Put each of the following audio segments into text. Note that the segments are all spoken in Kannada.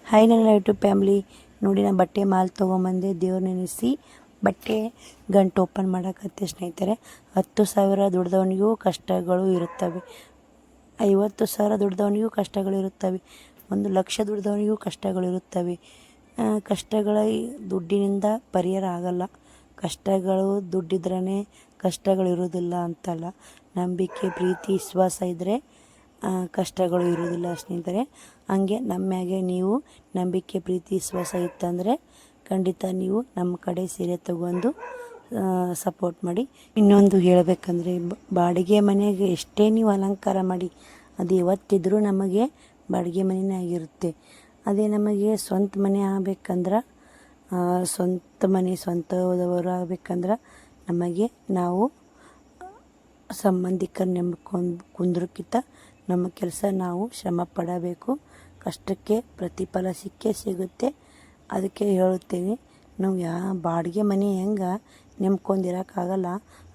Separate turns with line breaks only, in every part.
ಹಾಯ್ ನನ್ನ ಯೂಟ್ಯೂಬ್ ಫ್ಯಾಮ್ಲಿ. ನೋಡಿ ನಾನು ಬಟ್ಟೆ ಮಾಲ್ ತೊಗೊಂಬಂದೆ. ದೇವ್ರು ನೆನೆಸಿ ಬಟ್ಟೆ ಗಂಟು ಓಪನ್ ಮಾಡೋಕತ್ತೆ ಸ್ನೇಹಿತರೆ. 10,000 ದುಡ್ದವನಿಗೂ ಕಷ್ಟಗಳು ಇರುತ್ತವೆ, 50,000 ದುಡ್ದವನಿಗೂ ಕಷ್ಟಗಳು ಇರುತ್ತವೆ, 1,00,000 ದುಡ್ದವನಿಗೂ ಕಷ್ಟಗಳು ಇರುತ್ತವೆ. ಕಷ್ಟಗಳ ದುಡ್ಡಿನಿಂದ ಪರಿಹಾರ ಆಗಲ್ಲ. ಕಷ್ಟಗಳು ದುಡ್ಡಿದ್ರೇ ಕಷ್ಟಗಳು ಇರೋದಿಲ್ಲ ಅಂತಲ್ಲ. ನಂಬಿಕೆ, ಪ್ರೀತಿ, ವಿಶ್ವಾಸ ಇದ್ದರೆ ಕಷ್ಟಗಳು ಇರೋದಿಲ್ಲ ಸ್ನೇಹಿತರೆ. ಹಂಗೆ ನಮ್ಮ ಮ್ಯಾಗೆ ನೀವು ನಂಬಿಕೆ, ಪ್ರೀತಿ, ವಿಶ್ವಾಸ ಇತ್ತಂದರೆ ಖಂಡಿತ ನೀವು ನಮ್ಮ ಕಡೆ ಸೀರೆ ತಗೊಂಡು ಸಪೋರ್ಟ್ ಮಾಡಿ. ಇನ್ನೊಂದು ಹೇಳಬೇಕಂದ್ರೆ, ಬಾಡಿಗೆ ಮನೆಗೆ ಎಷ್ಟೇ ನೀವು ಅಲಂಕಾರ ಮಾಡಿ ಅದು ಯಾವತ್ತಿದ್ರೂ ನಮಗೆ ಬಾಡಿಗೆ ಮನೆಯೇ ಆಗಿರುತ್ತೆ. ಅದೇ ನಮಗೆ ಸ್ವಂತ ಮನೆ ಆಗಬೇಕಂದ್ರೆ, ಸ್ವಂತದವರು ಆಗಬೇಕಂದ್ರೆ ನಮಗೆ ನಾವು ಸಂಬಂಧಿಕರು ನಂಬ್ಕೊಂಡು ಕುಂದ್ರಕ್ಕಿಂತ ನಮ್ಮ ಕೆಲಸ ನಾವು ಶ್ರಮ ಪಡಬೇಕು. ಕಷ್ಟಕ್ಕೆ ಪ್ರತಿಫಲ ಸಿಕ್ಕೇ ಸಿಗುತ್ತೆ. ಅದಕ್ಕೆ ಹೇಳುತ್ತೇನೆ, ನಾವು ಬಾಡಿಗೆ ಮನೆ ಹೆಂಗೆ ನೆಮ್ಕೊಂಡಿರೋಕ್ಕಾಗಲ್ಲ,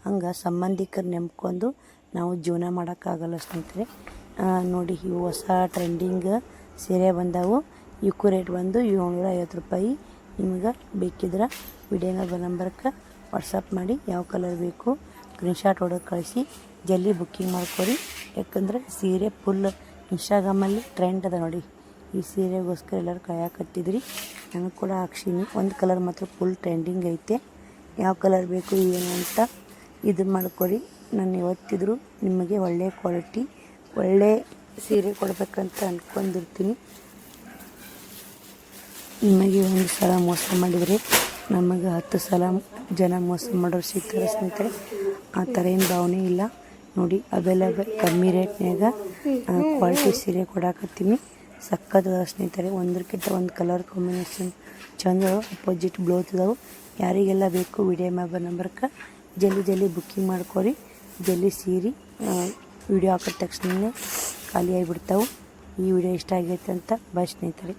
ಹಂಗೆ ಸಂಬಂಧಿಕರು ನೆಮ್ಕೊಂಡು ನಾವು ಜೀವನ ಮಾಡೋಕ್ಕಾಗಲ್ಲ ಸ್ನೇಹಿತರೆ. ನೋಡಿ, ಇವು ಹೊಸ ಟ್ರೆಂಡಿಂಗ್ ಸೀರೆ ಬಂದವು. ಇವಕ್ಕೂ ರೇಟ್ ಬಂದು 750 ರೂಪಾಯಿ. ನಿಮ್ಗೆ ಬೇಕಿದ್ರೆ ವಿಡಿಯೋನ ನಂಬರ್ಗೆ ವಾಟ್ಸಪ್ ಮಾಡಿ, ಯಾವ ಕಲರ್ ಬೇಕು ಸ್ಕ್ರೀನ್ಶಾಟ್ ಹೊಡೆದು ಕಳಿಸಿ, ಜಲ್ದಿ ಬುಕ್ಕಿಂಗ್ ಮಾಡ್ಕೊರಿ. ಯಾಕಂದರೆ ಸೀರೆ ಫುಲ್ ಇನ್ಸ್ಟಾಗ್ರಾಮಲ್ಲಿ ಟ್ರೆಂಡ್ ಅದ ನೋಡಿ. ಈ ಸೀರೆಗೋಸ್ಕರ ಎಲ್ಲರೂ ಕಾಯಕತ್ತಿದ್ರಿ, ನನಗೆ ಕೂಡ ಹಾಕ್ಸೀನಿ. ಒಂದು ಕಲರ್ ಮಾತ್ರ ಫುಲ್ ಟ್ರೆಂಡಿಂಗ್ ಐತೆ. ಯಾವ ಕಲರ್ ಬೇಕು ಏನು ಅಂತ ಇದು ಮಾಡ್ಕೊರಿ. ನಾನು ಯಾವತ್ತಿದ್ರೂ ನಿಮಗೆ ಒಳ್ಳೆಯ ಕ್ವಾಲಿಟಿ, ಒಳ್ಳೆಯ ಸೀರೆ ಕೊಡಬೇಕಂತ ಅಂದ್ಕೊಂಡಿರ್ತೀನಿ. ನಿಮಗೆ ಒಂದು ಸಲ ಮೋಸ ಮಾಡಿದರೆ ನಮಗೆ 10 ಸಲ ಜನ ಮೋಸ ಮಾಡೋರು ಸಿಗ್ತಾರೆ ಸ್ನೇಹಿತರೆ. ಆ ಥರ ಏನು ಭಾವನೆ ಇಲ್ಲ. ನೋಡಿ, ಅವೈಲೇಬಲ್ ಕಮ್ಮಿ ರೇಟ್ನಾಗ ಕ್ವಾಲಿಟಿ ಸೀರೆ ಕೊಡಾಕತ್ತೀನಿ. ಸಕ್ಕತ್ತದ ಸ್ನೇಹಿತರೆ. ಒಂದಕ್ಕಿಂತ ಒಂದು ಕಲರ್ ಕಾಂಬಿನೇಷನ್ ಚಂದ, ಅಪೋಸಿಟ್ ಬ್ಲೌಸ್ ಇದಾವೆ. ಯಾರಿಗೆಲ್ಲ ಬೇಕು ವಿಡಿಯೋ ನಂಬರ್ಗೆ ಜಲ್ದಿ ಬುಕ್ಕಿಂಗ್ ಮಾಡ್ಕೊರಿ. ಜಲ್ದಿ ಸೀರೆ ವಿಡಿಯೋ ಹಾಕಿದ ತಕ್ಷಣ ಖಾಲಿ ಆಗಿಬಿಡ್ತಾವೆ. ಈ ವಿಡಿಯೋ ಇಷ್ಟ ಆಗೈತೆ ಅಂತ ಬಾಯ್ ಸ್ನೇಹಿತರೆ.